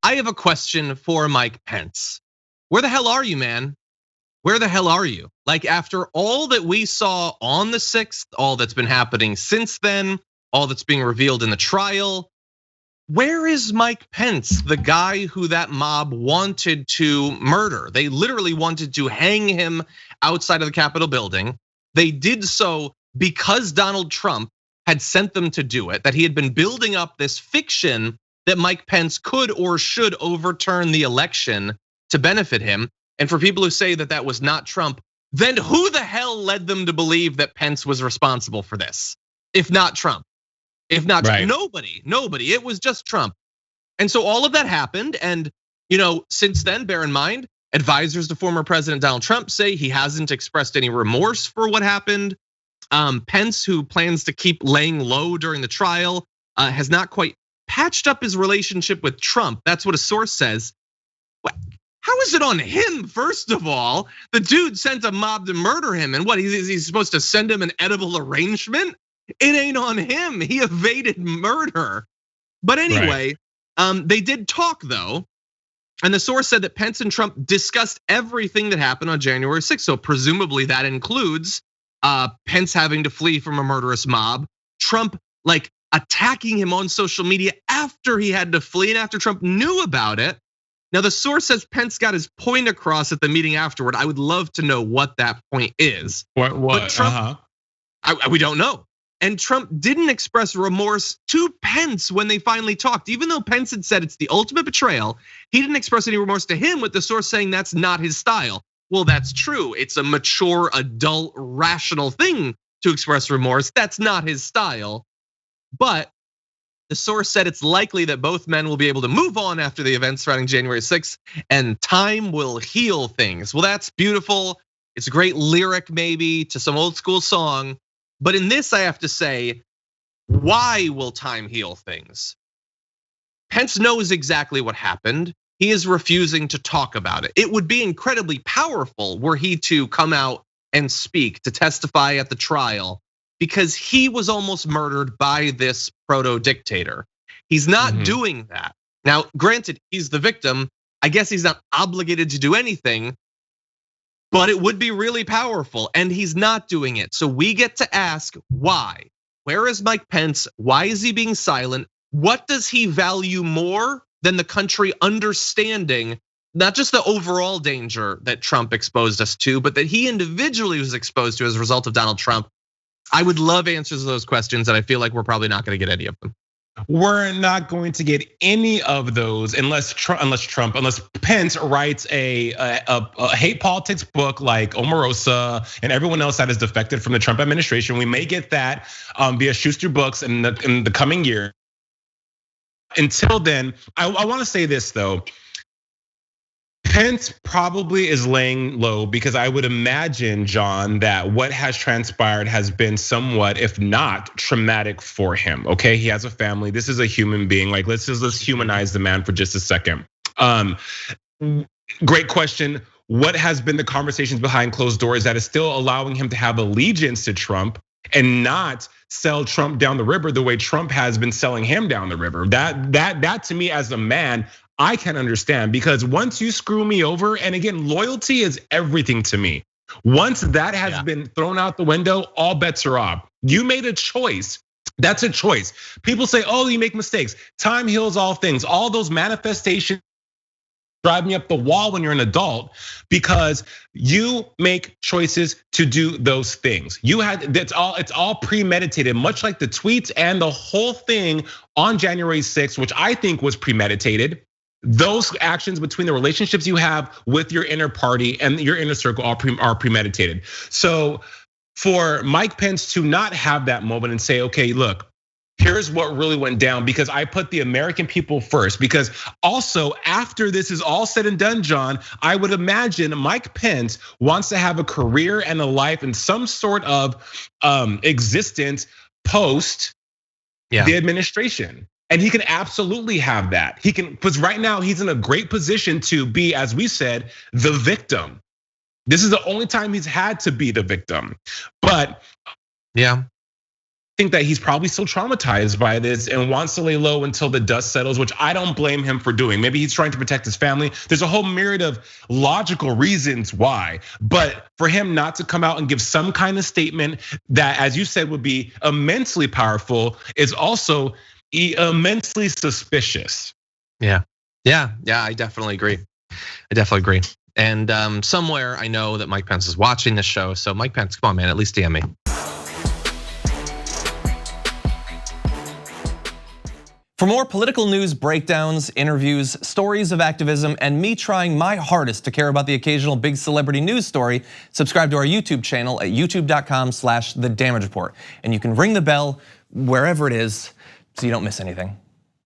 I have a question for Mike Pence. Where the hell are you, man? Where the hell are you? Like, after all that we saw on the 6th, all that's been happening since then, all that's being revealed in the trial, where is Mike Pence, the guy who that mob wanted to murder? They literally wanted to hang him outside of the Capitol building. They did so because Donald Trump had sent them to do it, that he had been building up this fiction that Mike Pence could or should overturn the election to benefit him. And for people who say that that was not Trump, then who the hell led them to believe that Pence was responsible for this? If not Trump, right. Nobody, it was just Trump. And so all of that happened. And since then, bear in mind, advisors to former President Donald Trump say he hasn't expressed any remorse for what happened. Pence, who plans to keep laying low during the trial, has not quite patched up his relationship with Trump. That's what a source says. How is it on him, first of all? The dude sent a mob to murder him, and what, he's supposed to send him an edible arrangement? It ain't on him, he evaded murder. But anyway, they did talk though. And the source said that Pence and Trump discussed everything that happened on January 6th. So presumably that includes Pence having to flee from a murderous mob, Trump like attacking him on social media after he had to flee and after Trump knew about it. Now the source says Pence got his point across at the meeting afterward. I would love to know what that point is. What? But Trump, we don't know. And Trump didn't express remorse to Pence when they finally talked. Even though Pence had said it's the ultimate betrayal, he didn't express any remorse to him, with the source saying that's not his style. Well, that's true. It's a mature, adult, rational thing to express remorse. That's not his style. But the source said it's likely that both men will be able to move on after the events surrounding January 6th, and time will heal things. Well, that's beautiful. It's a great lyric maybe to some old school song. But in this, I have to say, why will time heal things? Pence knows exactly what happened. He is refusing to talk about it. It would be incredibly powerful were he to come out and speak, to testify at the trial, because he was almost murdered by this proto-dictator. He's not doing that. Now, granted, he's the victim. I guess he's not obligated to do anything, but it would be really powerful, and he's not doing it. So we get to ask why. Where is Mike Pence? Why is he being silent? What does he value more than the country understanding not just the overall danger that Trump exposed us to, but that he individually was exposed to as a result of Donald Trump? I would love answers to those questions, and I feel like we're probably not going to get any of them. We're not going to get any of those unless Pence writes a hate politics book like Omarosa and everyone else that is defected from the Trump administration. We may get that via Schuster Books in the coming year. Until then, I want to say this though. Pence probably is laying low because I would imagine, John, that what has transpired has been somewhat, if not traumatic for him. Okay, he has a family. This is a human being. Like, let's humanize the man for just a second. Great question. What has been the conversations behind closed doors that is still allowing him to have allegiance to Trump and not sell Trump down the river the way Trump has been selling him down the river? That to me, as a man, I can understand, because once you screw me over, and again, loyalty is everything to me. Once that has been thrown out the window, all bets are off. You made a choice. That's a choice. People say, oh, you make mistakes. Time heals all things. All those manifestations drive me up the wall when you're an adult, because you make choices to do those things. It's all premeditated, much like the tweets and the whole thing on January 6th, which I think was premeditated. Those actions between the relationships you have with your inner party and your inner circle are premeditated. So for Mike Pence to not have that moment and say, okay, look, here's what really went down, because I put the American people first. Because also, after this is all said and done, John, I would imagine Mike Pence wants to have a career and a life and some sort of existence post the administration. And he can absolutely have that. He can, because right now he's in a great position to be, as we said, the victim. This is the only time he's had to be the victim. But think that he's probably still traumatized by this and wants to lay low until the dust settles, which I don't blame him for doing. Maybe he's trying to protect his family. There's a whole myriad of logical reasons why, but for him not to come out and give some kind of statement that, as you said, would be immensely powerful is also immensely suspicious. Yeah, I definitely agree. And somewhere I know that Mike Pence is watching this show. So Mike Pence, come on, man, at least DM me. For more political news breakdowns, interviews, stories of activism, and me trying my hardest to care about the occasional big celebrity news story, subscribe to our YouTube channel at youtube.com/thedamagereport. And you can ring the bell wherever it is so you don't miss anything.